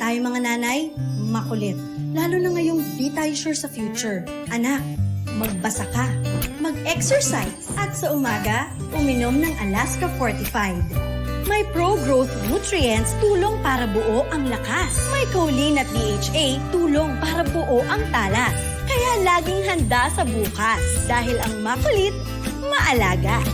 tayo mga nanay, makulit. Lalo na ngayong di tayo sure sa future. Anak, magbasa ka, mag-exercise, at sa umaga, uminom ng Alaska Fortified. May pro-growth nutrients, tulong para buo ang lakas. May choline at DHA, tulong para buo ang talas. Kaya laging handa sa bukas. Dahil ang makulit, maalaga.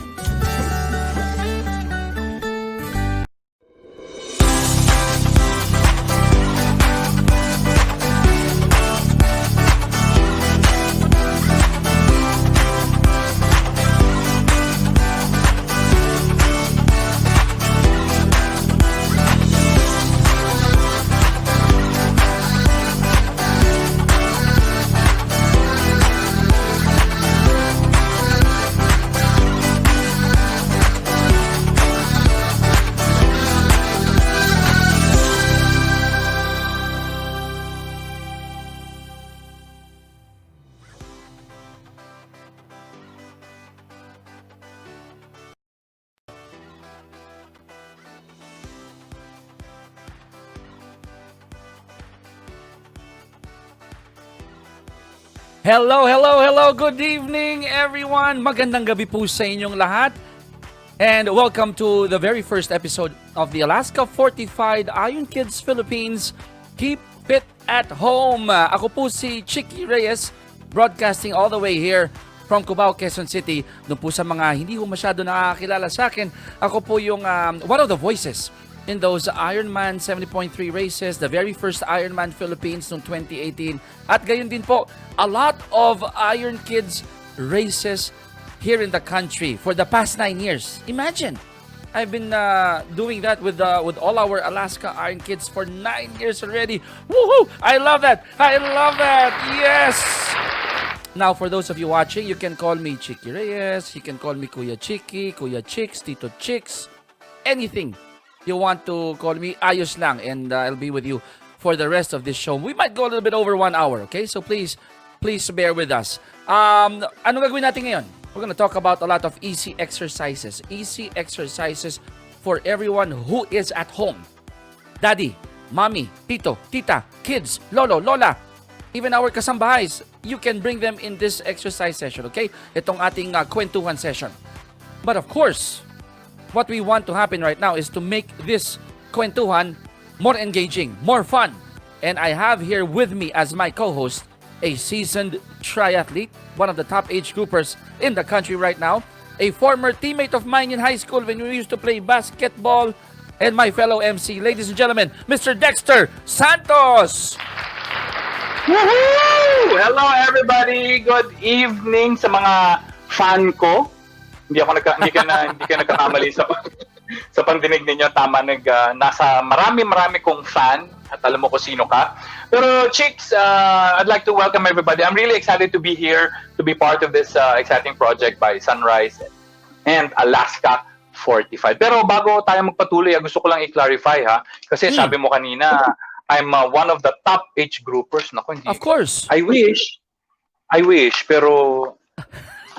Hello, hello, hello. Good evening, everyone. Magandang gabi po sa inyong lahat. And welcome to the very first episode of the Alaska Fortified IRONKIDS Philippines Keep Fit at Home. Ako po si Chicky Reyes, broadcasting all the way here from Cubao, Quezon City. Doon po sa mga hindi ko masyado nakakilala sa akin, ako po yung one of the voices in those Ironman 70.3 races, the very first Ironman Philippines noong 2018. At gayon din po, a lot of IRONKIDS races here in the country for the past 9 years. Imagine, I've been doing that with all our Alaska IRONKIDS for 9 years already. Woohoo! I love that! I love that! Yes! Now, for those of you watching, you can call me Chicky Reyes, you can call me Kuya Chicky, Kuya Chicks, Tito Chicks, anything you want to call me, ayos lang, and I'll be with you for the rest of this show. We might go a little bit over 1 hour, okay? So please bear with us. Ano gagawin natin ngayon? We're gonna talk about a lot of easy exercises for everyone who is at home. Daddy, mommy, tito, tita, kids, lolo, lola, even our kasambahays, you can bring them in this exercise session, okay? Itong ating kwentuhan session. But of course, what we want to happen right now is to make this kwentuhan more engaging, more fun. And I have here with me as my co-host a seasoned triathlete, one of the top age groupers in the country right now, a former teammate of mine in high school when we used to play basketball, and my fellow MC, ladies and gentlemen, Mr. Dexter Santos! Woohoo! Hello everybody! Good evening sa mga fan ko. Hindi ka nagkakamali sa pandinig ninyo. Tama, nasa marami kong fan at alam mo kung sino ka. Pero Chicks, I'd like to welcome everybody. I'm really excited to be here, to be part of this exciting project by Sunrise and Alaska Fortified. Pero bago tayo magpatuloy, gusto ko lang i-clarify ha. Kasi sabi mo kanina, I'm one of the top age groupers. Naku, hindi. Of course. I wish, pero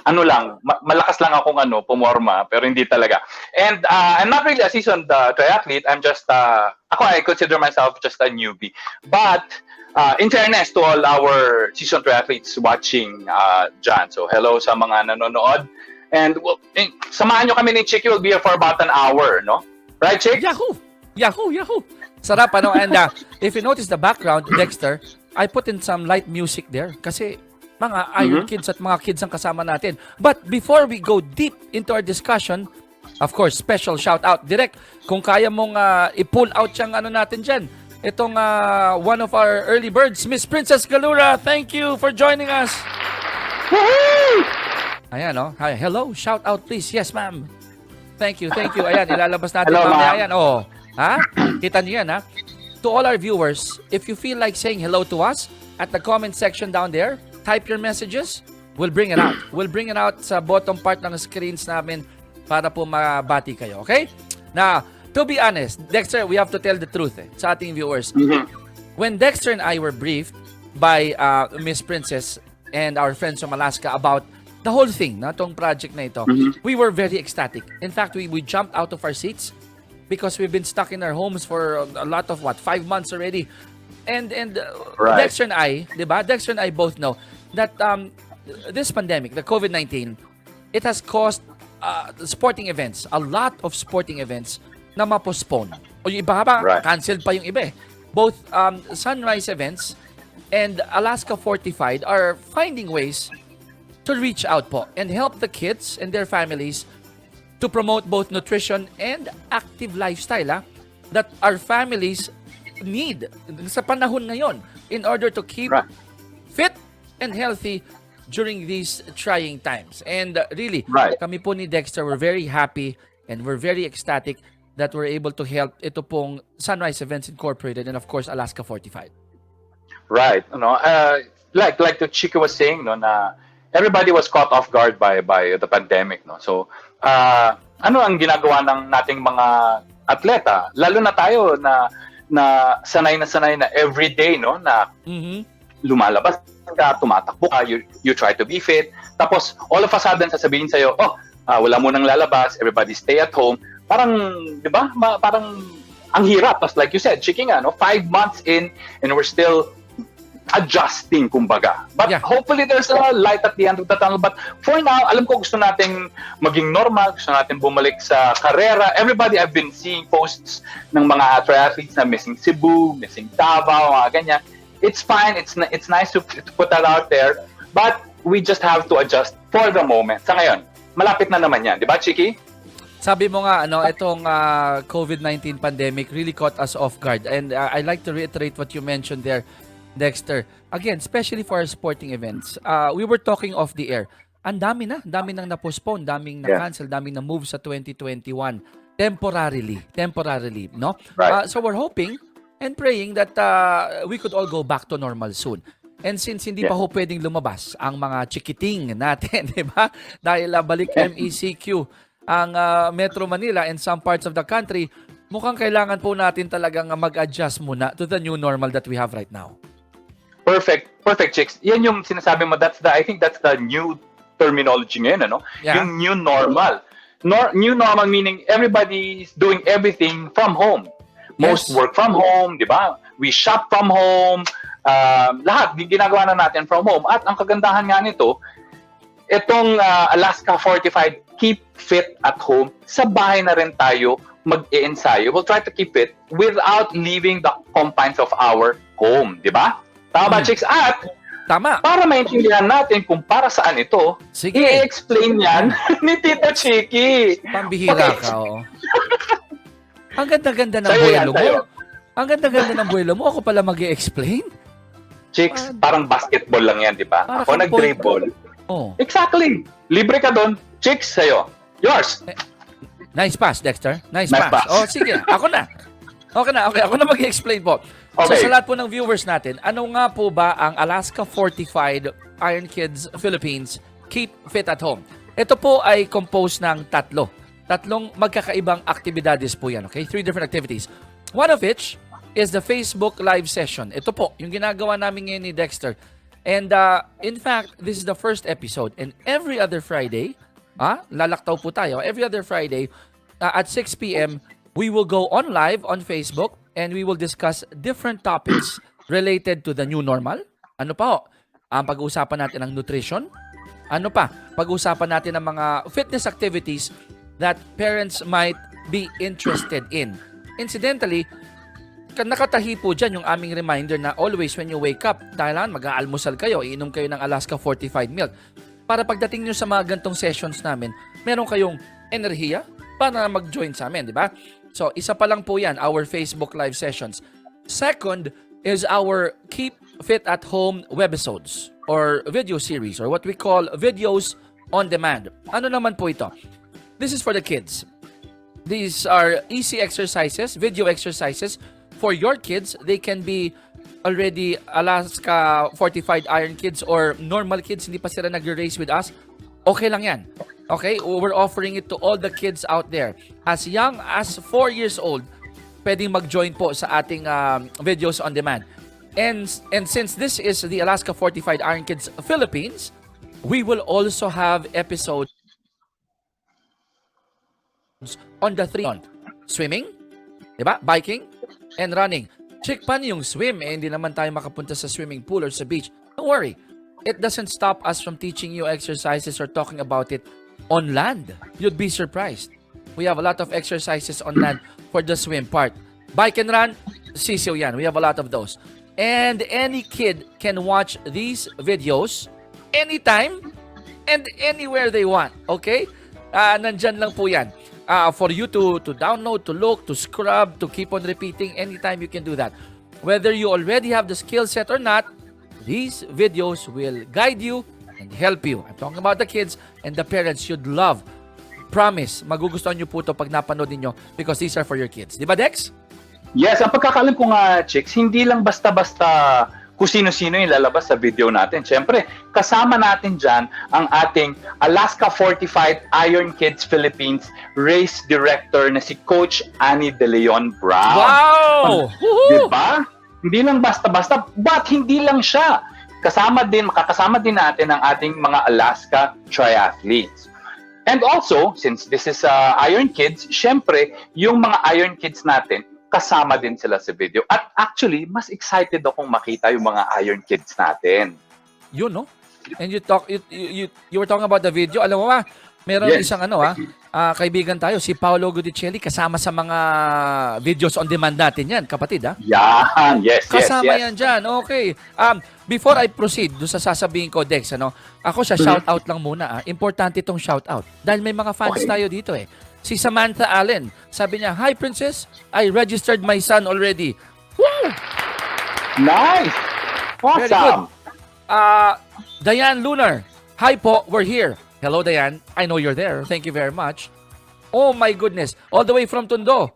ano lang, malakas lang akong pumorma, pero hindi talaga. And I'm not really a seasoned triathlete. I'm just, I consider myself just a newbie. But in fairness to all our seasoned triathletes watching dyan, so hello sa mga nanonood. And samahan nyo kami ni Chicky, will be here for about an hour, no? Right, Chick? Yahoo! Yahoo! Yahoo! Sarap, ano? And if you notice the background, Dexter, I put in some light music there kasi mga IRONKIDS at mga kids ang kasama natin. But before we go deep into our discussion, of course, special shout out. Direct, kung kaya mong i-pull out yung natin dyan. Itong one of our early birds, Miss Princess Galura. Thank you for joining us. Woohoo! Ayan, oh. Hi, hello, shout out please. Yes, ma'am. Thank you. Ayan, ilalabas natin. Hello, ma'am. Ayan, oh. Ha? Kita niyo yan, ha? To all our viewers, if you feel like saying hello to us at the comment section down there, type your messages, we'll bring it out. We'll bring it out sa bottom part ng screens namin para po mabati kayo, okay? Now, to be honest, Dexter, we have to tell the truth sa ating viewers. When Dexter and I were briefed by Miss Princess and our friends from Alaska about the whole thing, na tong project na ito, we were very ecstatic. In fact, we jumped out of our seats because we've been stuck in our homes for a lot of 5 months already. And Right. Dexter and I, diba? Dexter and I both know that this pandemic, the COVID-19, it has caused sporting events, a lot of sporting events na ma-postpone. O yung iba ba, Right. canceled pa yung iba eh. Both Sunrise events and Alaska Fortified are finding ways to reach out po and help the kids and their families to promote both nutrition and active lifestyle that our families need sa panahon ngayon in order to keep Right. fit and healthy during these trying times. And really, Right. kami po ni Dexter, we're very happy and we're very ecstatic that we're able to help ito pong Sunrise Events Incorporated and of course Alaska Fortified. Right. Like the Chico was saying, no, na everybody was caught off guard by the pandemic, no. So, ano ang ginagawa ng nating mga atleta? Lalo na tayo na sanay na everyday, no, na lumalabas ka, tumatakbo ka, you try to be fit. Tapos all of a sudden sasabihin sa'yo, wala mo nang lalabas, everybody stay at home. Parang, 'di ba? Parang ang hirap. As like you said, checking 5 months in and we're still adjusting, kumbaga. But Yeah. hopefully there's a light at the end of the tunnel. But for now, alam ko gusto nating maging normal, gusto natin bumalik sa karera. Everybody, I've been seeing posts ng mga triathletes na missing Cebu, missing Davao, mga ganyan. It's fine, it's nice to put that out there, but we just have to adjust for the moment. Sa ngayon, malapit na naman yan. Di ba, Chiki? Sabi mo nga, itong COVID-19 pandemic really caught us off guard. And I'd like to reiterate what you mentioned there, Dexter. Again, especially for our sporting events, we were talking off the air. Ang dami nang na-postpone, daming na-cancel, daming na-move sa 2021 temporarily, no? Right. So we're hoping and praying that we could all go back to normal soon. And since hindi pa ho pwedeng lumabas ang mga chikiting natin, di ba? Dahil balik MECQ ang Metro Manila and some parts of the country, mukhang kailangan po natin talagang mag-adjust muna to the new normal that we have right now. Perfect, Chicks. Yan yung sinasabi mo, I think that's the new terminology ngayon, ano? Yeah. Yung new normal. New normal meaning everybody's doing everything from home. Most Yes. work from home, di ba? We shop from home. Lahat, ginagawa na natin from home. At ang kagandahan nga nito, itong Alaska Fortified Keep Fit at Home, sa bahay na rin tayo mag-i-ensayo. We'll try to keep it without leaving the confines of our home, di ba? Tama ba, Chicks? At Tama. para maintindihan natin kung para saan ito, Sige. i-explain yan ni Tito Chiki. Pambihira Okay. ka, oo. Ang ganda-ganda ng Sa'yo yan, buwelo mo. sa'yo. Ang ganda-ganda ng buwelo mo. Ako pala mag-i-explain? Chicks, parang basketball lang yan, di ba? Para Ako kang nag-dribble. Oh. Exactly. Libre ka doon. Chicks, sa'yo. Yours. Nice pass, Dexter. Nice Nice pass. pass. Oh, sige. Ako na. Okay, ako na mag-i-explain po. So Okay. sa lahat po ng viewers natin, ano nga po ba ang Alaska Fortified IRONKIDS Philippines Keep Fit at Home? Ito po ay composed ng tatlong magkakaibang aktibidades po yan, okay? 3 different activities. One of which is the Facebook live session. Ito po, yung ginagawa namin ngayon ni Dexter. And in fact, this is the first episode. And every other Friday, lalaktaw po tayo, every other Friday at 6 p.m., we will go on live on Facebook and we will discuss different topics related to the new normal. Ano pa ho? Ang pag-uusapan natin ang nutrition. Ano pa? Pag-uusapan natin ang mga fitness activities that parents might be interested in. Incidentally, nakatahi po dyan yung aming reminder na always when you wake up, dahil mag-aalmusal kayo, iinom kayo ng Alaska Fortified Milk. Para pagdating nyo sa mga gantong sessions namin, meron kayong enerhiya para mag-join sa amin, di ba? So, isa pa lang po yan, our Facebook live sessions. Second is our Keep Fit at Home webisodes or video series or what we call videos on demand. Ano naman po ito? This is for the kids. These are easy exercises, video exercises for your kids. They can be already Alaska Fortified IRONKIDS or normal kids, hindi pa sila nag-race with us. Okay lang yan. Okay? We're offering it to all the kids out there. As young as 4 years old, pwedeng mag-join po sa ating videos on demand. And since this is the Alaska Fortified IRONKIDS Philippines, we will also have episodes on the 3 on swimming, Diba? Biking and running. Check pa yung swim. Hindi naman tayo makapunta sa swimming pool or sa beach. Don't worry. It doesn't stop us from teaching you exercises or talking about it on land. You'd be surprised. We have a lot of exercises on land for the swim part. Bike and run, sisiw yan. We have a lot of those. And any kid can watch these videos anytime and anywhere they want. Okay? Nandyan lang po yan. For you to download, to look, to scrub, to keep on repeating, anytime you can do that. Whether you already have the skill set or not, these videos will guide you and help you. I'm talking about the kids, and the parents should love. Promise, magugustuhan nyo po ito pag napanood ninyo because these are for your kids. Di ba, Dex? Yes, ang pagkakaalam ko nga, Chicks, hindi lang basta-basta kung sino-sino yung lalabas sa video natin. Siyempre, kasama natin dyan ang ating Alaska Fortified IRONKIDS Philippines Race Director na si Coach Annie De Leon Brown. Wow! Diba? Hindi lang basta-basta, but hindi lang siya. Makakasama din natin ang ating mga Alaska triathletes. And also, since this is IRONKIDS, siyempre, yung mga IRONKIDS natin, kasama din sila sa video. At actually, mas excited akong makita yung mga IRONKIDS natin. Yun, no? And you were talking about the video. Alam mo ba, meron isang kaibigan tayo, si Paolo Gudicelli, kasama sa mga videos on demand natin yan, kapatid, ha? Yan, yes. Kasama yan dyan, okay. Before I proceed, doon sa sasabihin ko, Dex, ako sa shoutout lang muna, Importante itong shoutout. Dahil may mga fans tayo dito, eh. Si Samantha Allen, sabi niya, "Hi, Princess. I registered my son already." Woo! Nice! Very good. Awesome! Diane Lunar, "Hi po, we're here." Hello, Diane. I know you're there. Thank you very much. Oh my goodness. All the way from Tondo.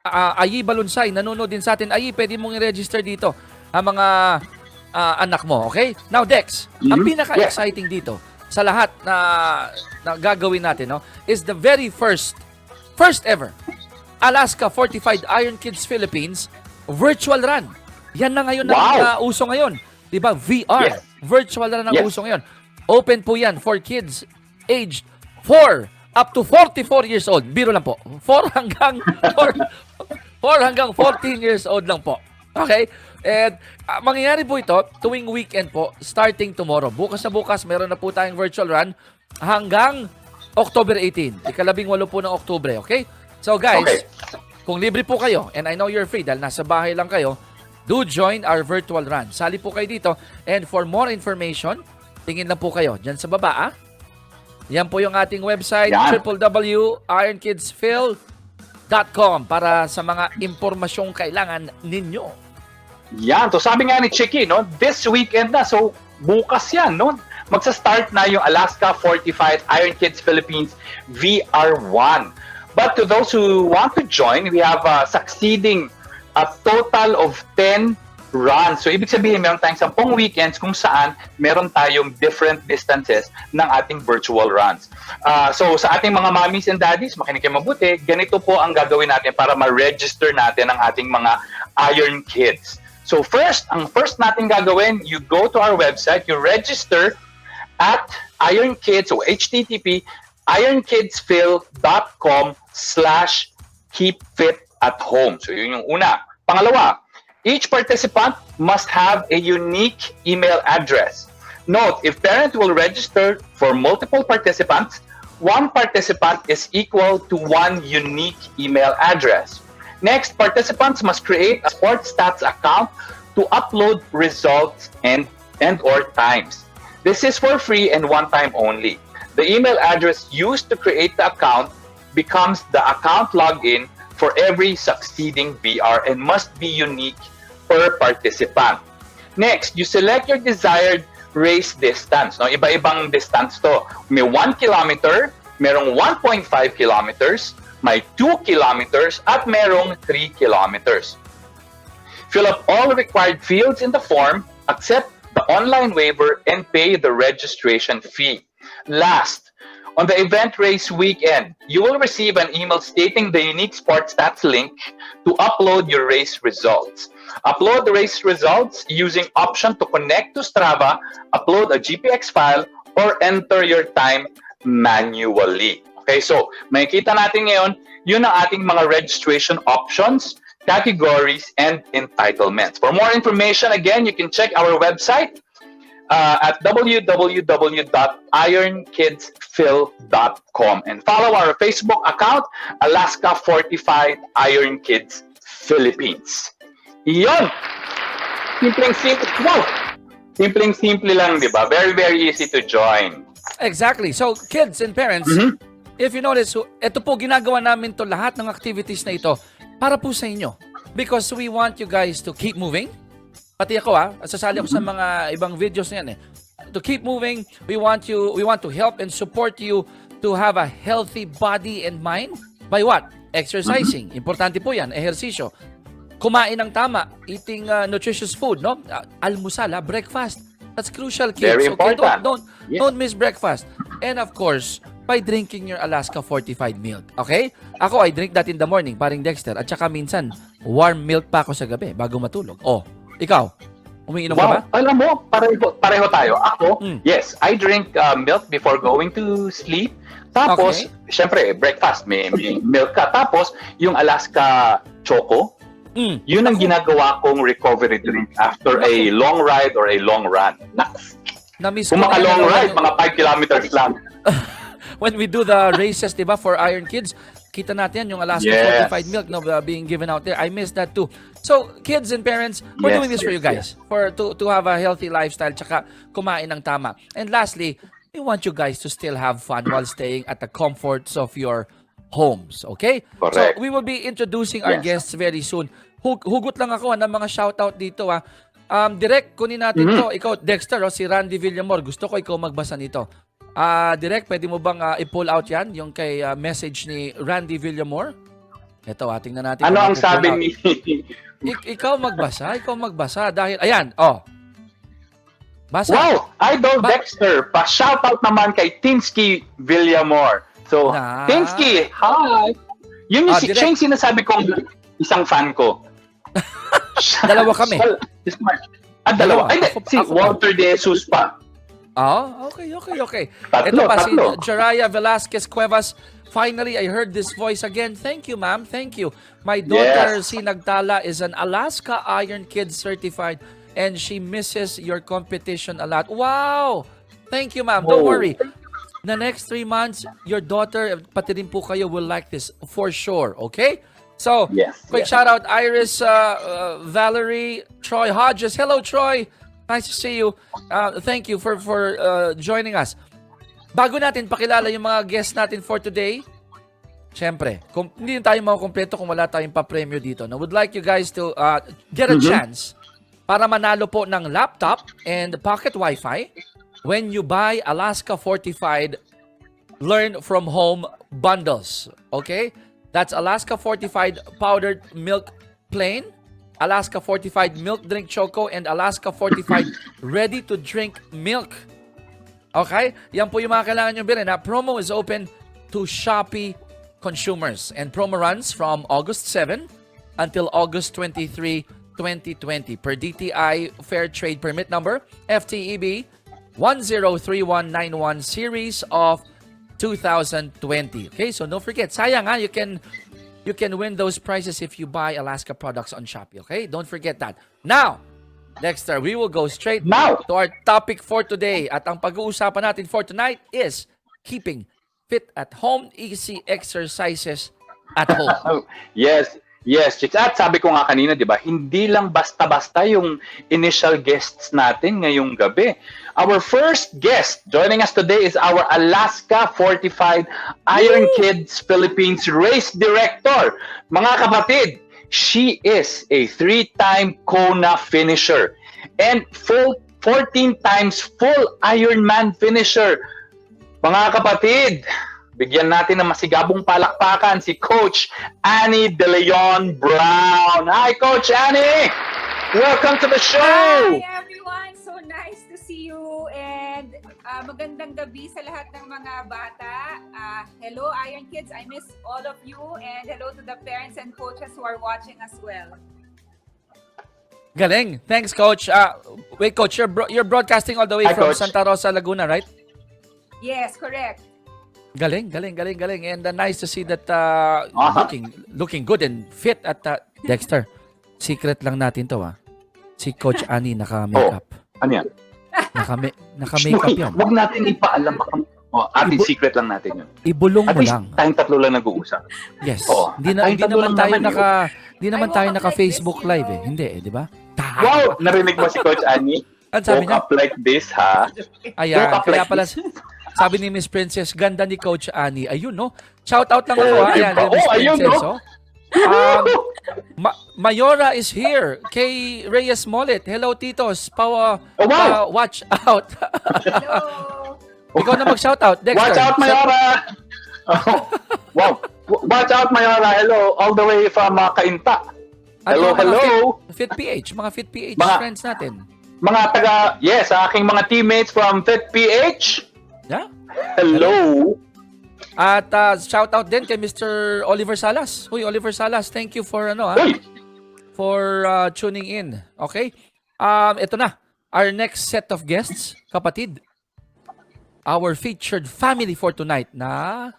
Ayi Balunsay, nanonood din sa atin. Ayi, pwede mong i-register dito ang mga anak mo, okay? Now, Dex, ang pinaka-exciting dito sa lahat na gagawin natin, is the very first ever Alaska Fortified IRONKIDS Philippines virtual run. Yan na ngayon ang uso ngayon. Diba? VR. Yes. Virtual run ang uso ngayon. Open po yan for kids aged 4 up to 44 years old. Biro lang po. 4 hanggang 14 years old lang po. Okay? And mangyayari po ito tuwing weekend po, starting tomorrow. Bukas na bukas, meron na po tayong virtual run hanggang October 18. Ikalabing-8 po ng Oktubre, okay? So guys, kung libre po kayo, and I know you're free dahil nasa bahay lang kayo, do join our virtual run. Sali po kayo dito. And for more information, tingin lang po kayo dyan sa baba, Yan po yung ating website, www.ironkidsphil.com para sa mga impormasyong kailangan ninyo. Yan. So sabi nga ni Chicky, this weekend na. So bukas yan, magsa-start na yung Alaska Fortified IRONKIDS Philippines VR1. But to those who want to join, we have succeeding a total of 10 runs. So ibig sabihin, meron tayong 10 weekends kung saan meron tayong different distances ng ating virtual runs. So sa ating mga mommies and daddies, makinig kayo mabuti, ganito po ang gagawin natin para ma-register natin ang ating mga IRONKIDS. So ang first natin gagawin, you go to our website, you register at IRONKIDS, so HTTP ironkidsphil.com/keepfitathome. So yun yung una. Pangalawa, each participant must have a unique email address. Note, if parent will register for multiple participants, one participant is equal to one unique email address. Next, participants must create a sports stats account to upload results and or times. This is for free and one time only. The email address used to create the account becomes the account login for every succeeding VR and must be unique per participant. Next, you select your desired race distance. Iba-ibang distance to. May 1 kilometer, merong 1.5 kilometers, may 2 kilometers, at merong 3 kilometers. Fill up all required fields in the form, accept the online waiver, and pay the registration fee. Last, on the event race weekend, you will receive an email stating the unique sports stats link to upload your race results. Upload the race results using option to connect to Strava, upload a GPX file, or enter your time manually. Okay, so makikita natin ngayon, yun ang ating mga registration options, categories, and entitlements. For more information, again, you can check our website at www.ironkidsphil.com and follow our Facebook account, Alaska Fortified Iron Kids Philippines. Iyon! Simpleng-simple. Wow! Simpleng-simple lang, di ba? Very, very easy to join. Exactly. So, kids and parents, if you notice, ito po ginagawa namin to lahat ng activities na ito para po sa inyo. Because we want you guys to keep moving. Pati ako sasali ako sa mga ibang videos na yan eh. To keep moving, we want to help and support you to have a healthy body and mind. By what? Exercising. Importante po yan, ehersisyo. Kumain ng tama, eating nutritious food, no? Almusal, breakfast. That's crucial, kids. Very important. Okay, don't miss breakfast. And of course, by drinking your Alaska Fortified milk. Okay? Ako, I drink that in the morning, paring Dexter. At saka minsan, warm milk pa ako sa gabi bago matulog. Oh, ikaw, umiinom ka ba? Alam mo, pareho tayo. Ako, yes, I drink milk before going to sleep. Tapos, syempre, breakfast, may milk ka. Tapos, yung Alaska Choco, yun ang ginagawa kong recovery drink after a long ride or a long run. Na-miss Kung ko mga na long yun. ride, mga 5 kilometers lang. When we do the races, diba, for Iron Kids, kita natin yung Alaska Fortified milk being given out there. I miss that too. So, kids and parents, we're doing this for you guys. To have a healthy lifestyle, tsaka kumain ng tama. And lastly, we want you guys to still have fun while staying at the comforts of your homes. Okay? Correct. So, we will be introducing our guests very soon. Hugot lang ako ng mga shoutout dito. Direct, kunin natin to. Ikaw, Dexter, si Randy Villamor. Gusto ko ikaw magbasa nito. Direct, pwede mo bang i-pull out yan? Yung kay message ni Randy Villamor? Ito, tingnan natin. Ano ang sabi ni... Ikaw magbasa. Dahil, ayan, Basa. Wow! Idol Dexter, pa-shoutout naman kay Tinsky Villamor. So, Tinsky, hi! Yun siya yung sinasabi kong isang fan ko. Dalawa kami. Dalawa. Ay, si Walter De Jesus pa. Okay. Tatlo. Ito pa, si Jaraya Velasquez Cuevas. Finally, I heard this voice again. Thank you, ma'am. Thank you. My daughter, si Nagtala, is an Alaska Iron Kids certified and she misses your competition a lot. Wow! Thank you, ma'am. Don't worry. The next 3 months, your daughter, pati rin po kayo, will like this for sure. Okay? So, quick shout out, Iris, Valerie, Troy Hodges. Hello, Troy. Nice to see you. Thank you for joining us. Bago natin pakilala yung mga guests natin for today, syempre, hindi tayo makukumpleto kung wala tayong pa-premyo dito. Now, would like you guys to get a chance para manalo po ng laptop and pocket Wi-Fi when you buy Alaska Fortified Learn From Home bundles. Okay? That's Alaska Fortified Powdered Milk Plain, Alaska Fortified Milk Drink Choco, and Alaska Fortified Ready to Drink Milk. Okay? Yan po yung mga kailangan nyo bilhin. Promo is open to Shopee consumers. And promo runs from August 7 until August 23, 2020 per DTI Fair Trade Permit number FTEB 103191 series of 2020. Okay, so don't forget, sayang you can win those prizes if you buy Alaska products on Shopee. Okay, don't forget that. Now, Dexter, we will go straight to our topic for today. At ang pag-uusapan natin for tonight is keeping fit at home, easy exercises at home. Yes, Chicks. At sabi ko nga kanina, di ba, hindi lang basta-basta yung initial guests natin ngayong gabi. Our first guest joining us today is our Alaska Fortified Iron Kids Philippines race director. Mga kapatid, she is a 3-time Kona finisher and 14 times full Ironman finisher. Mga kapatid, bigyan natin ng masigabong palakpakan si Coach Annie De Leon Brown. Hi, Coach Annie! Welcome to the show! Hi, everyone! So nice to see you and magandang gabi sa lahat ng mga bata. Hello, Iron Kids. I miss all of you and hello to the parents and coaches who are watching as well. Galing. Thanks, Coach. Wait, Coach, you're broadcasting all the way Hi, from Coach. Santa Rosa, Laguna, right? Yes, correct. Galing. And nice to see that Aha. looking good and fit at Dexter. Secret lang natin to Si Coach Annie naka-makeup. Ano yan? Naka-makeup yan. Huwag natin ipaalam. Ating secret lang natin yun. Ibulong At mo least lang. tayong tatlo lang nag-uusap. Yes. Oo. Hindi Tayong tatlo naman lang tayo naman hindi naman I tayo woke up naka-Facebook like this, live eh. Hindi di ba? Wow! Narinig mo si Coach Annie? Ang sabi Woke niya, up like this, ha? ayan, woke up kaya like pala this. sabi ni Miss Princess, ganda ni Coach Annie. Ayun, no? Shout out lang ako, ayan, diba? Miss Ayun, Princess, no? Mayora is here. Kay Reyes Molet. Hello, Titos. Wow! Watch out. Hello. Ikaw na mag-shout out, Dexter. Watch out, Mayora! Wow! Watch out, Mayora! Hello, all the way from Cainta. At Hello, yung mga hello! Fit PH, mga Fit PH Mga- friends natin. Mga aking mga teammates from FitPH. Yeah? Hello! At shout out din kay Mr. Oliver Salas. Uy, Oliver Salas, thank you for Uy! for tuning in. Okay? Ito na. Our next set of guests, kapatid. Our featured family for tonight na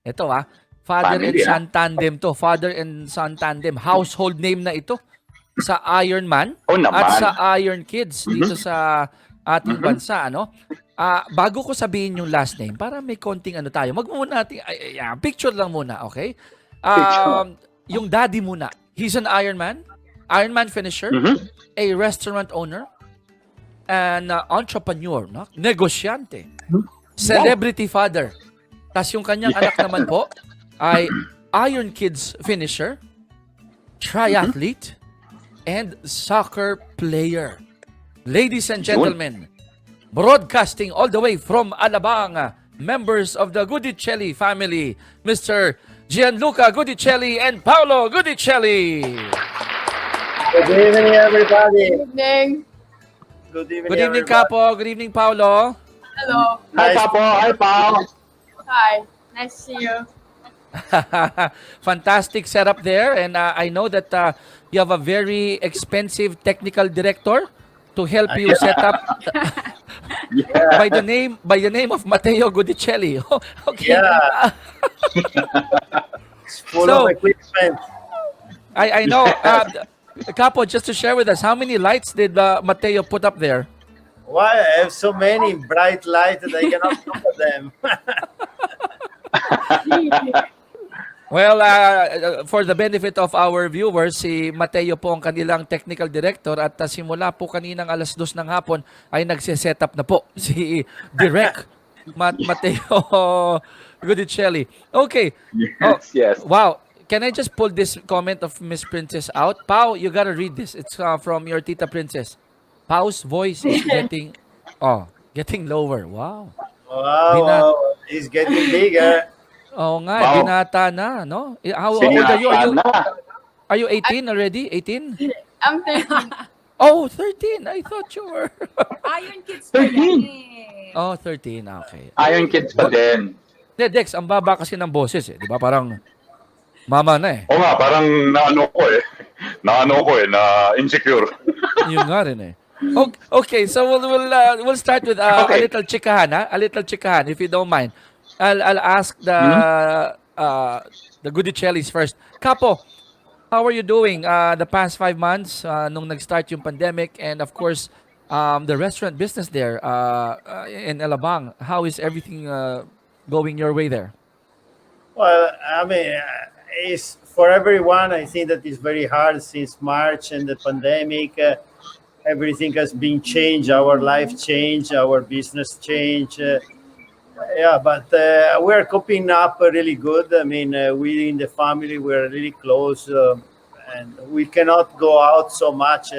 Ito Father Family, and son tandem to. Father and son tandem. Household name na ito sa Iron Man Oh, naman. at sa Iron Kids dito sa ating bansa, ano? Bago ko sabihin yung last name, para may konting tayo. Magmuna natin, picture lang muna, okay? Yung daddy muna. He's an Iron Man finisher, a restaurant owner, an entrepreneur, no? Negosyante, celebrity father. Tas yung kanyang anak naman po ay Iron Kids finisher, triathlete, and soccer player. Ladies and gentlemen, broadcasting all the way from Alabang, members of the Gudicelli family, Mr. Gianluca Gudicelli and Paolo Gudicelli. Good evening, everybody. Good evening. Good evening, Good evening, everybody. Capo. Good evening, Paolo. Hello. Hi, Papo! Hi, Pao! Hi. Nice to see you. Fantastic setup there, and I know that you have a very expensive technical director to help you set up by the name of Matteo Gudicelli. Okay. Yeah. It's full So- of equipment. I know. Capo, just to share with us, how many lights did Matteo put up there? Why? I have so many bright lights that I cannot look at them. Well, for the benefit of our viewers, si Matteo po ang kanilang technical director at simula po kaninang 2:00 ng hapon ay nagse-setup na po si Direk Matteo Gudicelli. Okay. Yes. Wow. Can I just pull this comment of Miss Princess out? Pao, you gotta read this. It's from your Tita Princess. Pao's voice is getting lower. Wow. Wow, it's getting bigger. Oo nga, Wow. binata na, no? How old are you? Are you 18 already? 18? I'm 13. Oh, 13. I thought you were. Iron Kids pa yan 13. eh. Oh, 13. Okay. Iron Kids pa din. Dex, ang baba kasi ng boses eh. Di ba? Parang mama na eh. Oo nga, parang na-insecure. Yun nga rin eh. Okay, so we'll start with a little chikahan, ha? A little chikahan, if you don't mind. I'll ask the Gudicellis first. Capo, how are you doing the past 5 months nung nag-start yung pandemic, and of course the restaurant business there in Alabang? How is everything going your way there? Well, I mean, it's for everyone. I think that it's very hard since March and the pandemic. Everything has been changed. Our life changed. Our business changed. But we're coping up really good. I mean, we in the family, we're really close, and we cannot go out so much,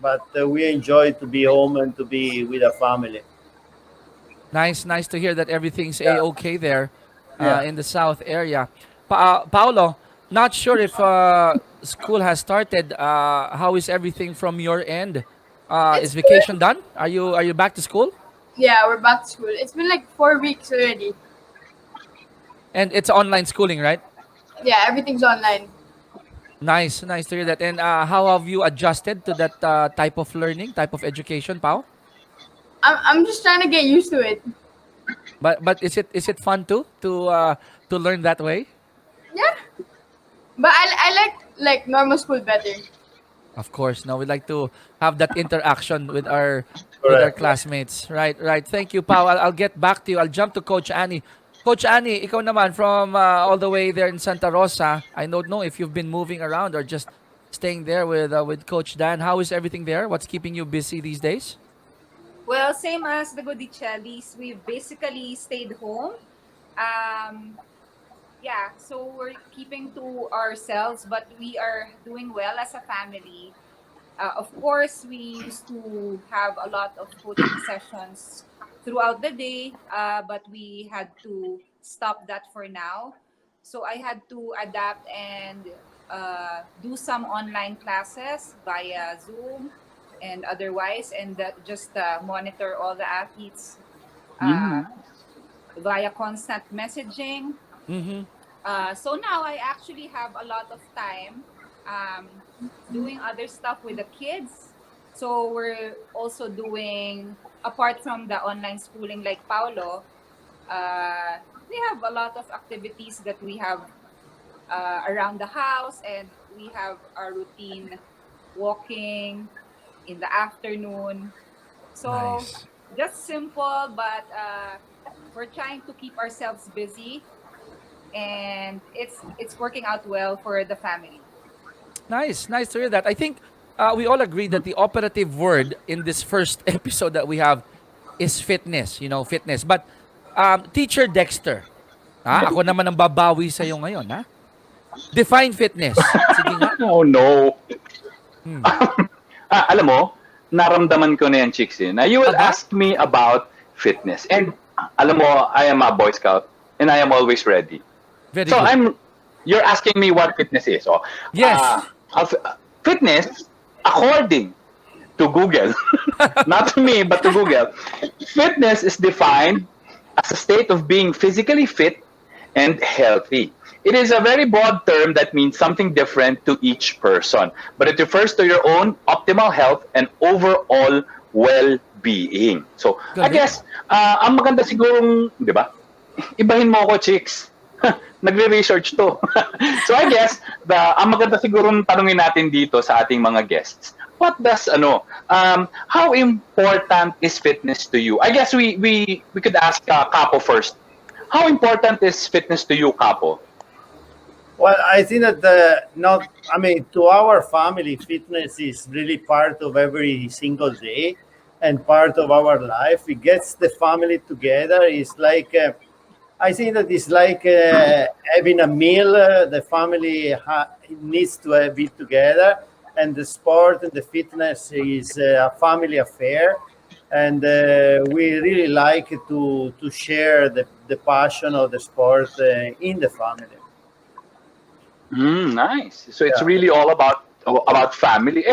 but we enjoy to be home and to be with the family. Nice to hear that everything's Yeah. a-okay there Yeah. in the South area. Paolo, not sure if school has started. How is everything from your end? Is vacation done? Are you back to school? Yeah, we're back to school. It's been like 4 weeks already. And it's online schooling, right? Yeah, everything's online. Nice to hear that. And how have you adjusted to that type of learning, type of education, Pao? I'm just trying to get used to it. But is it fun too to learn that way? Yeah. But I like normal school better. Of course. No, we'd like to have that interaction with our Correct. classmates. Right, right. Thank you, Pao. I'll get back to you. I'll jump to Coach Annie. Coach Annie, ikaw naman from all the way there in Santa Rosa. I don't know if you've been moving around or just staying there with Coach Dan. How is everything there? What's keeping you busy these days? Well, same as the Godicellis, we've basically stayed home. Um, yeah, so we're keeping to ourselves, but we are doing well as a family. Of course, we used to have a lot of coaching sessions throughout the day, but we had to stop that for now. So I had to adapt and do some online classes via Zoom and otherwise, and that just monitor all the athletes uh, via constant messaging. Mm-hmm. So now I actually have a lot of time um, doing other stuff with the kids. So we're also doing, apart from the online schooling like Paulo, we have a lot of activities that we have around the house, and we have our routine walking in the afternoon. So Nice. just simple, but we're trying to keep ourselves busy, and it's working out well for the family. Nice. Nice to hear that. I think we all agree that the operative word in this first episode that we have is fitness. You know, fitness. But Teacher Dexter, ako naman ang babawi sa'yo ngayon, ha? Define fitness. Sige nga. Oh no. Hmm. Alam mo, naramdaman ko na yan, chicks. Eh. Now, you will Aba? ask me about fitness. And alam mo, I am a Boy Scout and I am always ready. Very So good. you're asking me what fitness is. So, Yes. fitness, according to Google, not to me, but to Google, fitness is defined as a state of being physically fit and healthy. It is a very broad term that means something different to each person, but it refers to your own optimal health and overall well-being. So, I Galing. guess, ang maganda sigurong, di ba? Ibahin mo ako, chicks. Nagre-research to. So I guess, ang maganda sigurong tanungin natin dito sa ating mga guests, how important is fitness to you? I guess we could ask Capo first. How important is fitness to you, Capo? Well, I think that to our family, fitness is really part of every single day and part of our life. It gets the family together. It's like, I think that it's like having a meal. The family needs to have it together, and the sport and the fitness is a family affair. And we really like to share the passion of the sport in the family. Nice. So it's Yeah. really all about family.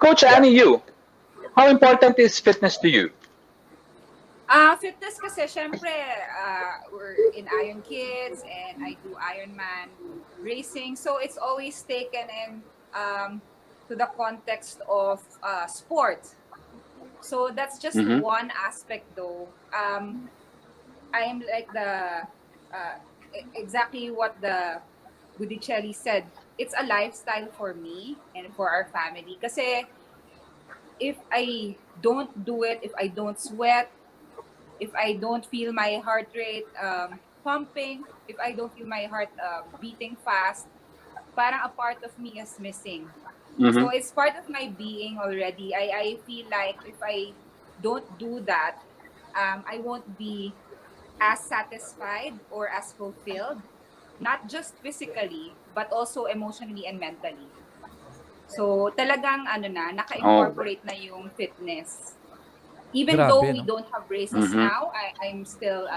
Coach Yeah. Annie, you, how important is fitness to you? Fitness kasi, syempre, we're in Iron Kids and I do Ironman racing. So it's always taken in to the context of sport. So that's just one aspect though. I'm like exactly what the Budicelli said. It's a lifestyle for me and for our family. Kasi if I don't do it, if I don't sweat, if I don't feel my heart rate pumping, if I don't feel my heart beating fast, parang a part of me is missing. So it's part of my being already. I feel like if I don't do that, I won't be as satisfied or as fulfilled, not just physically, but also emotionally and mentally. So talagang naka-incorporate na yung fitness. Even Grabe, though we no? don't have races now, I'm still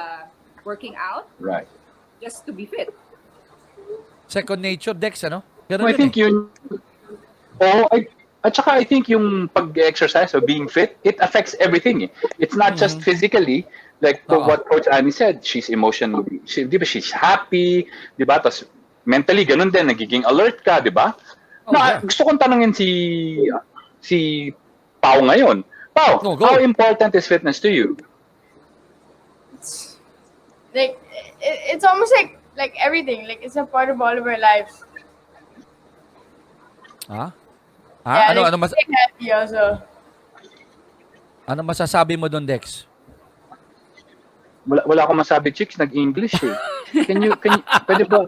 working out Right. just to be fit. Second nature, Dex, ano? Ganun I yun think eh. yun. At saka I think yung pag-exercise or being fit, it affects everything. Eh. It's not just physically, like what Coach Annie said, she's emotionally, di ba, she's happy, di ba? Tapos mentally, ganun din, nagiging alert ka, di ba? Yeah. Gusto kong tanungin si Pao ngayon. Pao, No, go. how important is fitness to you? Like it's almost like everything. Like it's a part of all of our lives. Ha? Yeah, Ano like ano staying healthy also. ano masasabi mo doon, Dex? Wala akong masabi, chicks, nag-English eh. Pwede ba,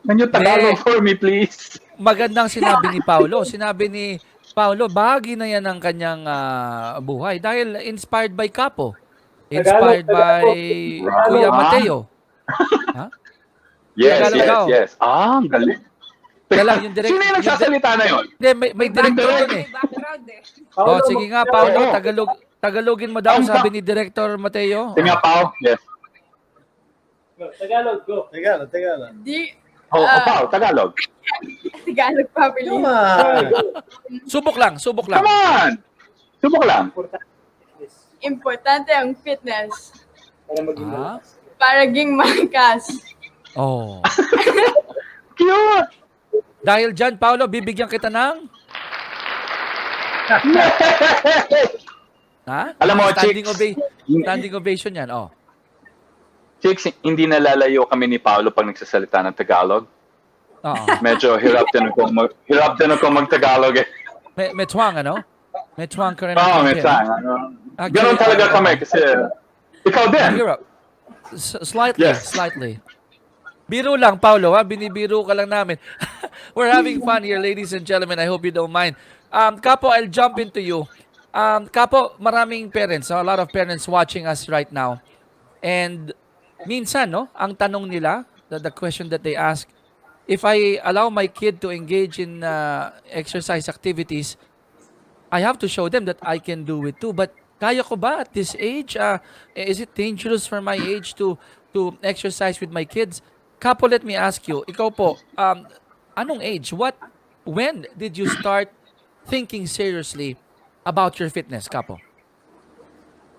can you Tagalog for me, please? Magandang sinabi ni Paulo. Sinabi ni Paulo, bahagi na yan ng kanyang buhay dahil inspired by Capo. Inspired by Kuya Mateo. Ha? Yes, Tagalog yes, daw. yes. Ang galing. Kaya lang, yung direct... Sino yung nagsasalita na yun? Hindi, may director doon eh. May background eh. Oh, sige nga, Paulo, Oo. Tagalogin mo daw, sabi ni Director Mateo. Sige nga, Pao. Yes. Tagalog, go. Tagalog. Pao, Tagalog. Tagalog properly. Come on. Subok lang. Come on! Subok lang. Importante ang fitness Ah? para maging malakas. Oh. Cute! Dahil dyan, Paulo, bibigyan kita ng... Ha? Alam mo, Standing ovation yan, oh. Chicks, hindi nalalayo kami ni Paolo pag nagsasalita ng Tagalog. Oo. Medyo hirap din ako mag-Tagalog eh. May twang, ano? May twang ka rin. Oo, may time. Ganun talaga kami kasi ikaw din. Hirap. Slightly. Biro lang, Paulo, ha? Binibiro ka lang namin. We're having fun here, ladies and gentlemen. I hope you don't mind. Capo, I'll jump into you. Capo, maraming parents, a lot of parents watching us right now. And minsan, no, ang tanong nila, the question that they ask, if I allow my kid to engage in exercise activities, I have to show them that I can do it too. But kaya ko ba at this age? Is it dangerous for my age to exercise with my kids? Capo, let me ask you, ikaw po, anong age? When did you start thinking seriously about your fitness, Capo?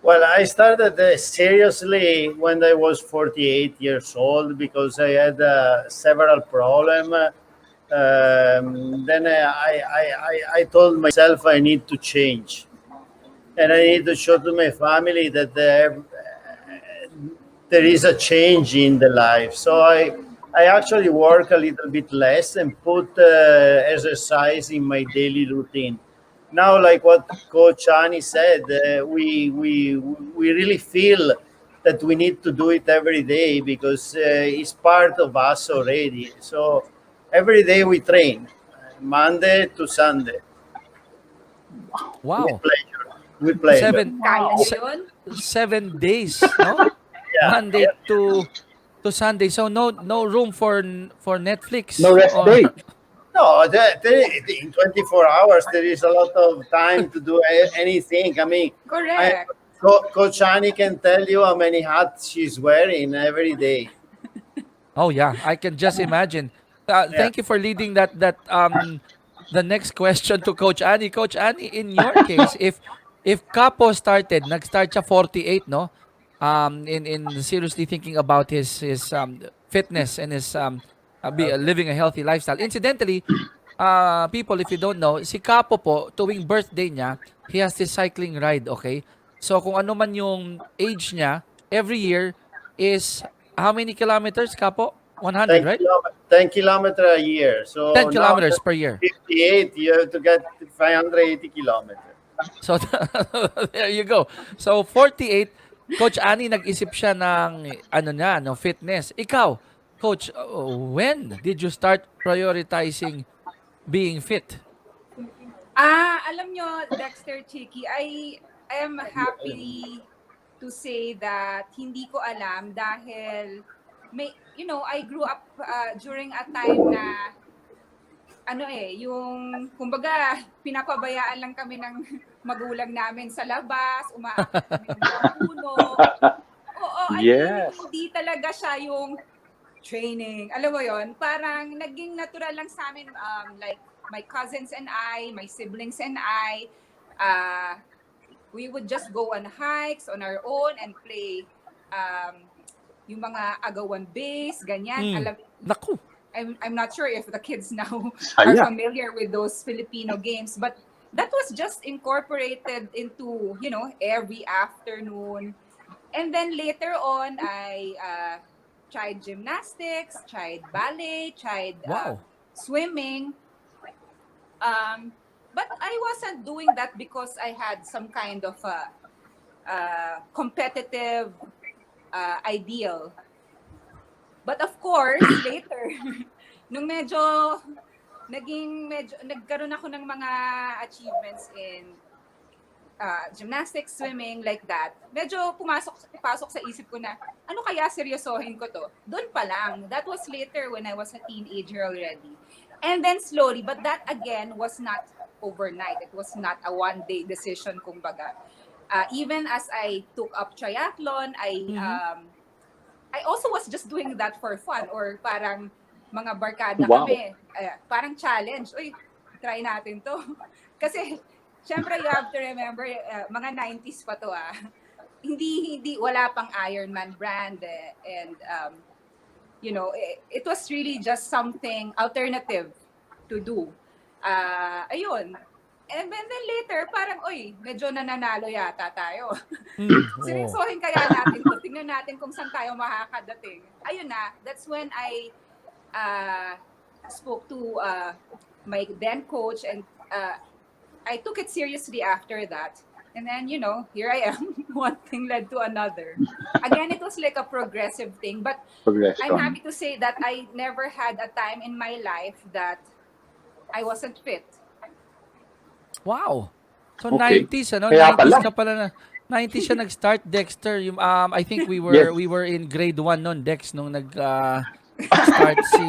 Well, I started seriously when I was 48 years old because I had several problems. Then I told myself I need to change. And I need to show to my family that there is a change in the life. So I actually work a little bit less and put exercise in my daily routine. Now, like what Coach Ani said, we really feel that we need to do it every day because it's part of us already. So every day we train, Monday to Sunday. Wow. With pleasure. Kaya niyo yun? 7 days, no? Yeah. Monday to Sunday. So no room for Netflix. No rest or- day. No, in 24 hours, there is a lot of time to do anything. I mean, Correct. Coach Ani can tell you how many hats she's wearing every day. Oh yeah, I can just imagine. Thank you for leading that the next question to Coach Ani. Coach Ani, in your case, if Capo nag-start siya 48, no? In seriously thinking about his fitness and his living a healthy lifestyle. Incidentally, people, if you don't know, si Capo po, tuwing birthday niya, he has this cycling ride, okay? So kung ano man yung age niya, every year is how many kilometers, Capo? 100, right? 10 kilometers a year. So 10 kilometers now per year. 58, you have to get 580 kilometers. So there you go. So 48, Coach Ani nag-isip siya ng fitness. Ikaw, Coach, when did you start prioritizing being fit? Alam nyo, Dexter Chicky, I am happy to say that hindi ko alam dahil I grew up during a time na yung kumbaga pinapabayaan lang kami ng magulang namin sa labas, umaakit kami ng mga puno. Oo, Yes. hindi talaga siya yung training. Alam mo yon, parang naging natural lang sa amin, like my cousins and I, my siblings and I, we would just go on hikes on our own and play yung mga agawan base, ganyan. Naku. I'm not sure if the kids now Saya. are familiar with those Filipino games, but that was just incorporated into, every afternoon. And then later on, I tried gymnastics, tried ballet, tried Wow. swimming. But I wasn't doing that because I had some kind of competitive ideal. But of course, later, nung nagkaroon ako ng mga achievements in gymnastics, swimming, like that, medyo pasok sa isip ko na, ano kaya seryosohin ko to? Doon pa lang. That was later when I was a teenager already. And then slowly, but that again was not overnight. It was not a one-day decision, kumbaga. Even as I took up triathlon, I also was just doing that for fun, or parang mga barkada kami. Parang challenge. Uy, try natin to. Kasi, syempre you have to remember, mga 90s pa to wala pang Ironman brand. And, it was really just something alternative to do. Ayun. And then later, parang, medyo nananalo yata tayo. Seryosohin kaya natin to. Tingnan natin kung saan tayo makakadating. Ayun na, that's when I spoke to my then coach, and I took it seriously after that. And then, here I am. One thing led to another. Again, it was like a progressive thing. But I'm happy to say that I never had a time in my life that I wasn't fit. Wow. So Okay. 90s, ano? Kaya 90s pala. ka pala na. 90s siya nag-start, Dexter. I think we were in grade 1 noon, Dex, nung nag-start si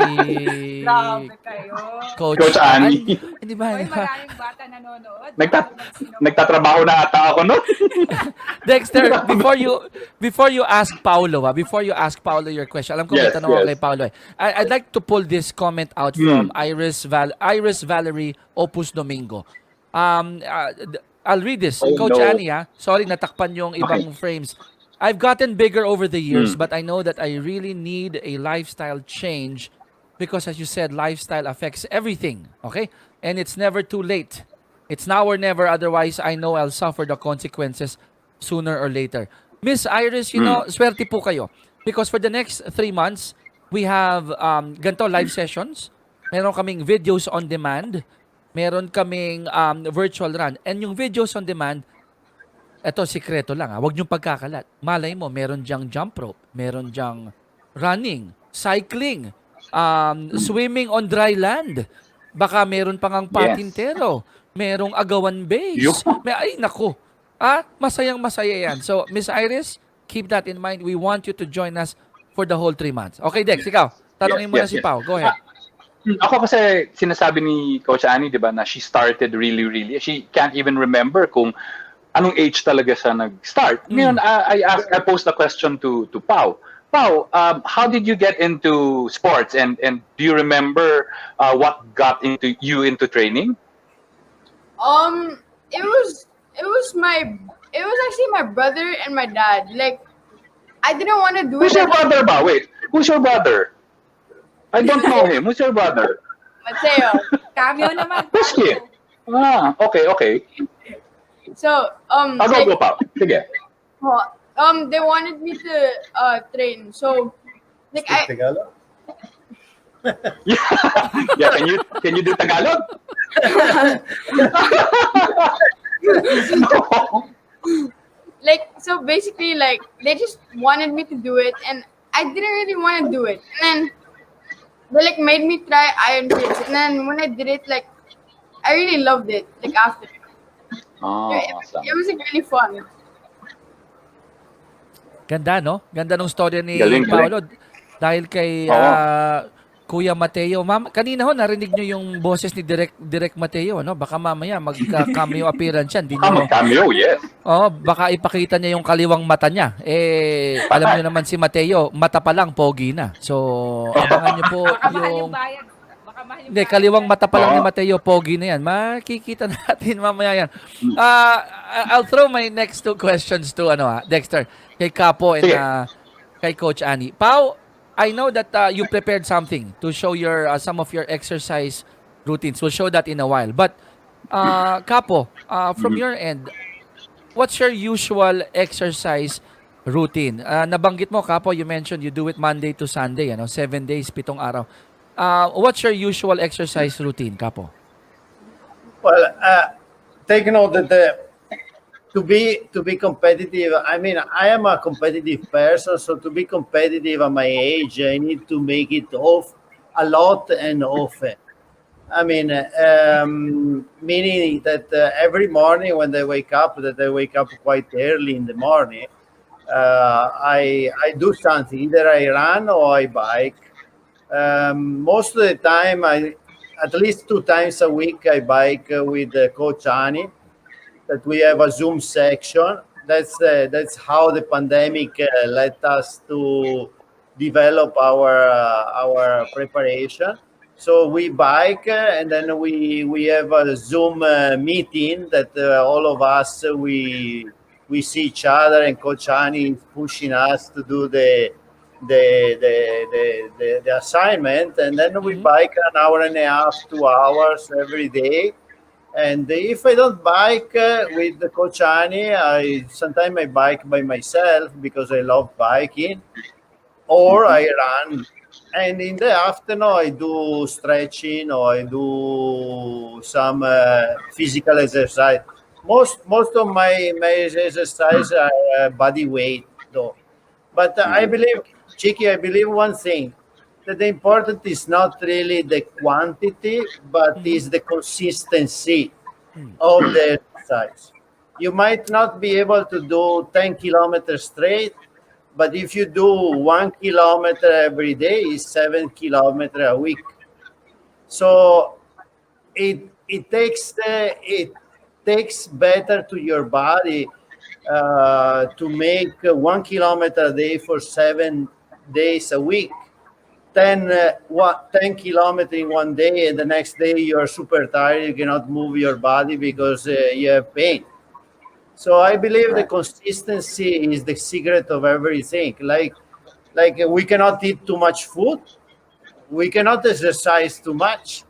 Grabe kayo. Coach Ani. Hindi ba? Hoy, maraming bata nanonood. Nagtatrabaho na ata ako, no? Dexter, before you ask Paolo your question. Alam ko may Yes, tanong ako yes. kay Paolo. I'd like to pull this comment out from Iris Valerie Opus Domingo. I'll read this. Oh, Coach no. Annie, sorry natakpan yung ibang frames. I've gotten bigger over the years, but I know that I really need a lifestyle change because, as you said, lifestyle affects everything. Okay? And it's never too late. It's now or never. Otherwise, I know I'll suffer the consequences sooner or later. Miss Iris, swerte po kayo. Because for the next 3 months, we have ganito live sessions. Meron kaming videos on demand. Meron kaming virtual run. And yung videos on demand, eto, sikreto lang. Huwag niyong pagkakalat. Malay mo, meron diyang jump rope. Meron diyang running, cycling, swimming on dry land. Baka meron pang ang patintero. Merong agawan base. Ay, naku. Masayang-masaya yan. So, Miss Iris, keep that in mind. We want you to join us for the whole 3 months. Okay, Dex, ikaw. Tanongin mo na si Pao. Go ahead. Ako kasi sinasabi ni Coach Annie, di ba, na she started really, she can't even remember kung anong age talaga siya nag-start. Ngayon, I posed a question to Pao. Pao, how did you get into sports, and do you remember what got you into training? It was actually my brother and my dad. Like, I didn't want to do Who's it. your brother ba? Wait, who's your brother? I don't know him. Who's your brother? Mateo. Cameo naman. Whiskey. Okay. So, Go, Pao. Sige. they wanted me to train. So, like, Tagalog? Yeah, can you do Tagalog? so basically, like, they just wanted me to do it, and I didn't really want to do it. And then they like made me try Iron Kids, and then when I did it, like, I really loved it. Like, after Awesome. it was like really fun. Ganda, no? Ganda nung story ni Galing. Paolo. Dahil kay Kuya Mateo. Kanina ho, narinig nyo yung boses ni Direk Mateo, no? Baka mamaya magka-cameo appearance yan. Cameo, yes. Baka ipakita niya yung kaliwang mata niya. Alam nyo naman si Mateo, mata pa lang, pogi na. So, abangan nyo po Baka mahal yung... yung bayad. Baka mahal yung Hindi, bayad. kaliwang mata pa lang ni Mateo, pogi na yan. Makikita natin mamaya yan. I'll throw my next 2 questions to Dexter, kay Capo and kay Coach Annie. Pao, I know that you prepared something to show your some of your exercise routines. We'll show that in a while. But Capo, from your end, what's your usual exercise routine. Nabanggit mo, Kapo, you mentioned you do it Monday to Sunday, 7 days, 7 araw. What's your usual exercise routine, Kapo? Well, take note that to be competitive, I mean, I am a competitive person, so to be competitive at my age, I need to make it off a lot and often. I mean, meaning that every morning when I wake up, that I wake up quite early in the morning. I do something. Either I run or I bike. Most of the time, I at least 2 times a week I bike with Coach Ani. That we have a Zoom section. That's how the pandemic led us to develop our preparation. So we bike and then we have a Zoom meeting that all of us we see each other, and Coach Ani is pushing us to do the assignment, and then we Mhm. bike an hour and a half, 2 hours every day. And if I don't bike with the Coach Ani, I sometimes I bike by myself because I love biking, or Mhm. I run. And in the afternoon, I do stretching or I do some physical exercise. Most of my exercise are body weight, though. But I Mhm. believe, Chiki, I believe one thing, that the important is not really the quantity, but Mhm. is the consistency of the exercise. You might not be able to do 10 kilometers straight, but if you do 1 kilometer every day, is 7 kilometers a week. So it takes better to your body to make 1 kilometer a day for 7 days a week. 10 kilometers in one day, and the next day you're super tired, you cannot move your body because you have pain. So I believe the Right. consistency is the secret of everything. Like we cannot eat too much food, we cannot exercise too much.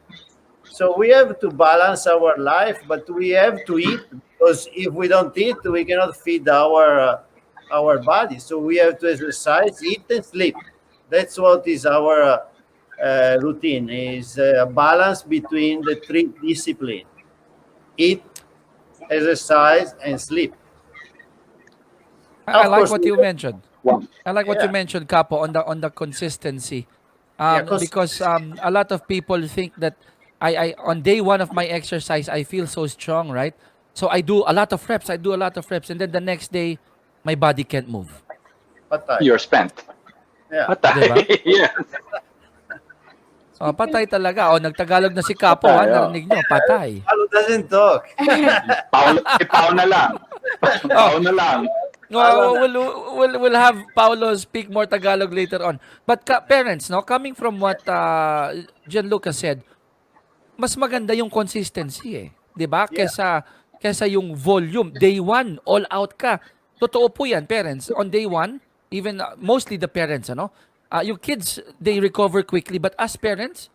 So we have to balance our life, but we have to eat, because if we don't eat, we cannot feed our body. So we have to exercise, eat, and sleep. That's what is our routine. Is a balance between the three disciplines: eat, exercise, and sleep. I Of like course, what you mentioned. Wow. I like what you yeah, mentioned, Capo, on the consistency. yeah, Because consistency. a lot of people think that I on day one of my exercise I feel so strong, right? So I do a lot of reps, and then the next day my body can't move. Patay. You're spent. Yeah. Patay. 'Di ba? Yes. So patay talaga. O nagtagalog na si Capo, ha, Patay. Oh. narinig nyo, patay. Paolo doesn't talk. Pao na lang. Oh, Pao na lang. Paolo well, na. we'll have Paulo speak more Tagalog later on. But parents, no, coming from what Gianluca said, mas maganda yung consistency eh. 'Di ba? Yeah. Kesa yung volume. Day one, all out ka. Totoo po 'yan, parents. On day one, even mostly the parents, ano? Yung kids, they recover quickly, but as parents,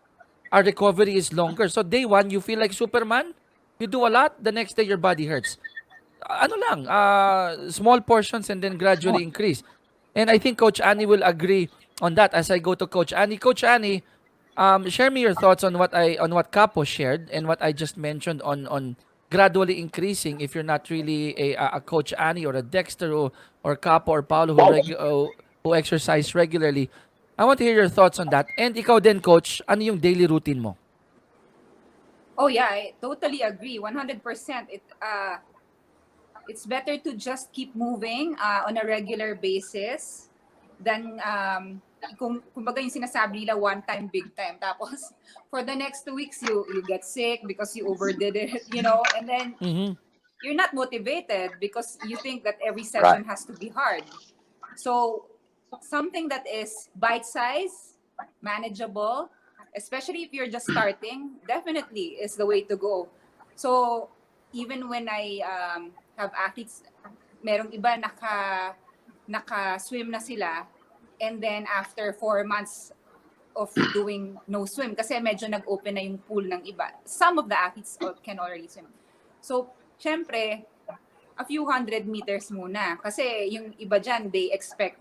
our recovery is longer. So day one, you feel like Superman. You do a lot, the next day your body hurts. Ano lang, small portions and then gradually increase. And I think Coach Annie will agree on that as I go to Coach Annie. Coach Annie, share me your thoughts on what Capo shared and what I just mentioned on gradually increasing if you're not really a Coach Annie or a Dexter or Capo or Paulo who exercise regularly. I want to hear your thoughts on that. And ikaw din, Coach, ano yung daily routine mo? Oh yeah, I totally agree. 100%. It's better to just keep moving on a regular basis than kung kumbaga yung sinasabi nila one time big time tapos for the next 2 weeks you get sick because you overdid it, and then Mhm. you're not motivated because you think that every Right. session has to be hard. So something that is bite size, manageable, especially if you're just starting, definitely is the way to go. So even when I have athletes, merong iba naka swim na sila, and then after 4 months of doing no swim kasi medyo nag-open na yung pool ng iba. Some of the athletes can already swim. So, syempre, a few hundred meters muna. Kasi yung iba dyan, they expect,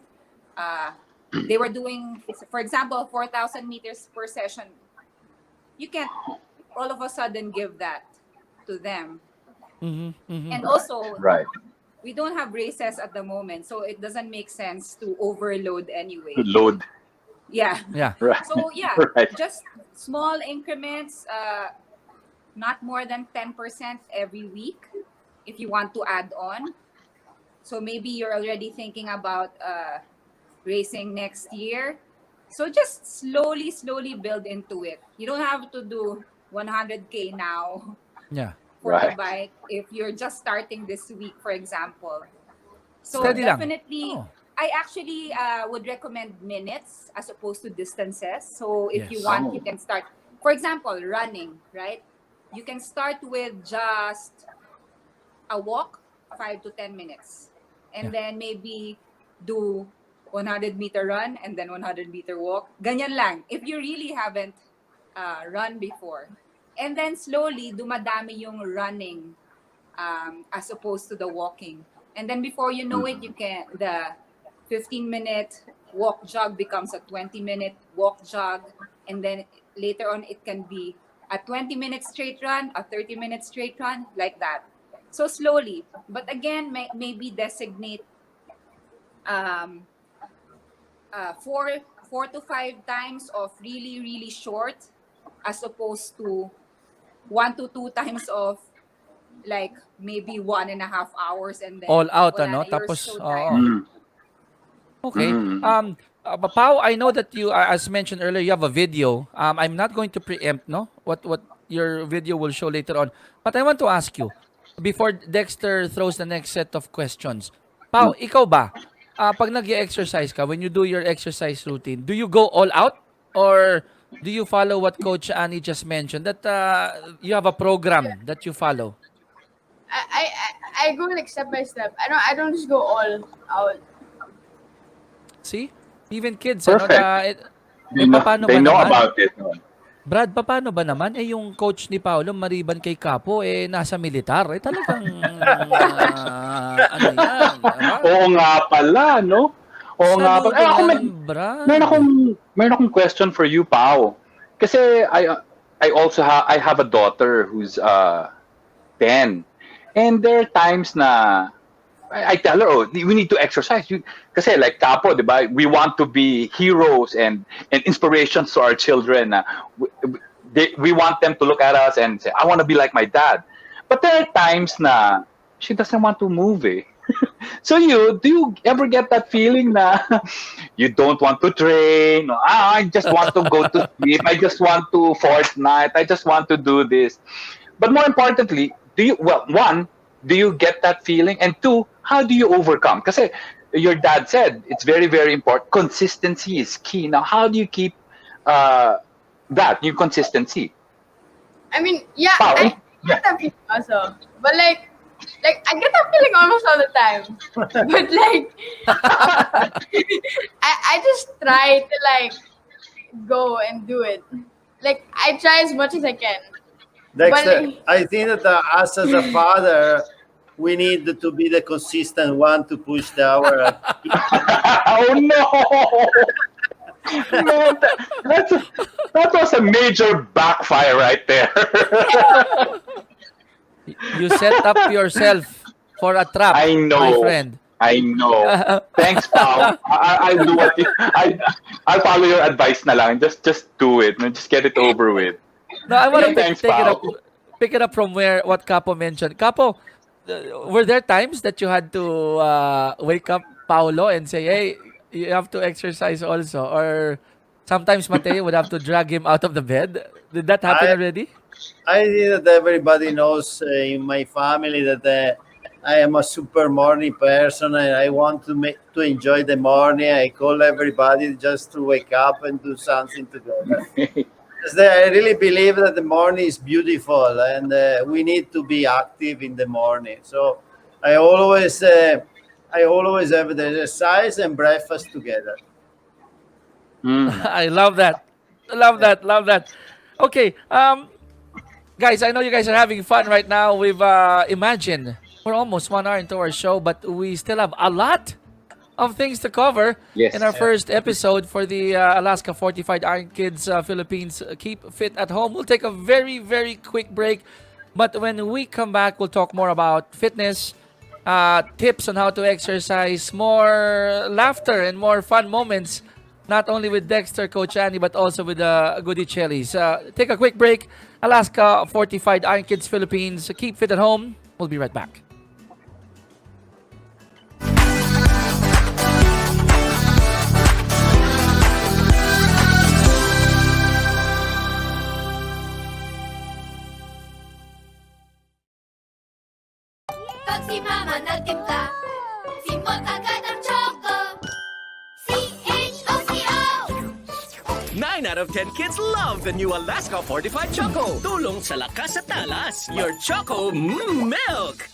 they were doing, for example, 4,000 meters per session. You can't all of a sudden give that to them. And also, Right. we don't have races at the moment, so it doesn't make sense to overload anyway. Load. Yeah. Yeah. Right. So yeah, Right. just small increments, not more than 10% every week if you want to add on. So maybe you're already thinking about racing next year. So just slowly build into it. You don't have to do 100K now Yeah. for the Right. bike if you're just starting this week, for example. So Steady lang. definitely, Oh. I actually would recommend minutes as opposed to distances. So if you Yes. want, you can start, for example, running, right? You can start with just a walk, 5 to 10 minutes. And then maybe do 100-meter run and then 100-meter walk. Ganyan lang. If you really haven't run before. And then slowly, dumadami yung running as opposed to the walking. And then before you know it, the 15-minute walk jog becomes a 20-minute walk jog. And then later on, it can be a 20-minute straight run, a 30-minute straight run, like that. So slowly. But again, maybe designate 4 to 5 times of really short as opposed to 1 to 2 times of like maybe 1.5 hours and then All out, wala ano? na, you're Tapos, so oo. tired. Okay. Pao, I know that you, as mentioned earlier, you have a video. I'm not going to preempt, no, what your video will show later on. But I want to ask you, before Dexter throws the next set of questions, Pao, ikaw ba, pag nag-exercise ka, when you do your exercise routine, do you go all out or do you follow what Coach Annie just mentioned, that you have a program that you follow? I go like step by step. I don't just go all out. See? Even kids, Perfect. paano They ba know naman? about it. Brad, paano ba naman? Yung coach ni Paolo, maliban kay Capo, nasa militar. Talagang, ano yan? Diba? Oo nga pala, no? Oo nga pala. Saludo Ako, yan, Brad. meron akong question for you, Pao. Kasi I also I have a daughter who's 10. And there are times na I tell her, oh, we need to exercise. Kasi like Capo, di ba? We want to be heroes and inspirations to our children. We want them to look at us and say, I want to be like my dad. But there are times na she doesn't want to move. So do you ever get that feeling na you don't want to train? I just want to go to sleep. I just want to Fortnite. I just want to do this. But more importantly, one, do you get that feeling? And two, how do you overcome? Kasi your dad said it's very, very important. Consistency is key. Now, how do you keep your consistency? I mean, yeah, Pao, I get that feeling also. But like I get that feeling almost all the time. But like I just try to like go and do it. Like I try as much as I can. Dexter, But- I think that us as a father, we need to be the consistent one to push our. Oh no! Man, that was a major backfire right there. You set up yourself for a trap, I know. my friend. I know. Thanks, Pao. I'll do I'll follow your advice na lang. Just do it. Just get it over with. No, I want to Thanks, pick it up from what Capo mentioned. Capo, were there times that you had to wake up Paolo and say, hey, you have to exercise also? Or sometimes Mateo would have to drag him out of the bed? Did that happen already? I think that everybody knows in my family that I am a super morning person and I want to enjoy the morning. I call everybody just to wake up and do something together. Because I really believe that the morning is beautiful and we need to be active in the morning. So I always have the exercise and breakfast together. I love that. Love that. Okay, guys, I know you guys are having fun right now. We've imagined we're almost 1 hour into our show, but we still have a lot of things to cover Yes. in our first episode for the Alaska Fortified Iron Kids Philippines Keep Fit at Home. We'll take a very, very quick break. But when we come back, we'll talk more about fitness, tips on how to exercise, more laughter and more fun moments, not only with Dexter, Coach Andy, but also with Goody Chili's. Take a quick break. Alaska Fortified Iron Kids Philippines Keep Fit at Home. We'll be right back. Pag si Mama nagtimpla, simot agad ang choco. C-H-O-C-O! 9 out of 10 kids love the new Alaska Fortified Choco. Tulong sa lakas at talas. Your Choco Milk!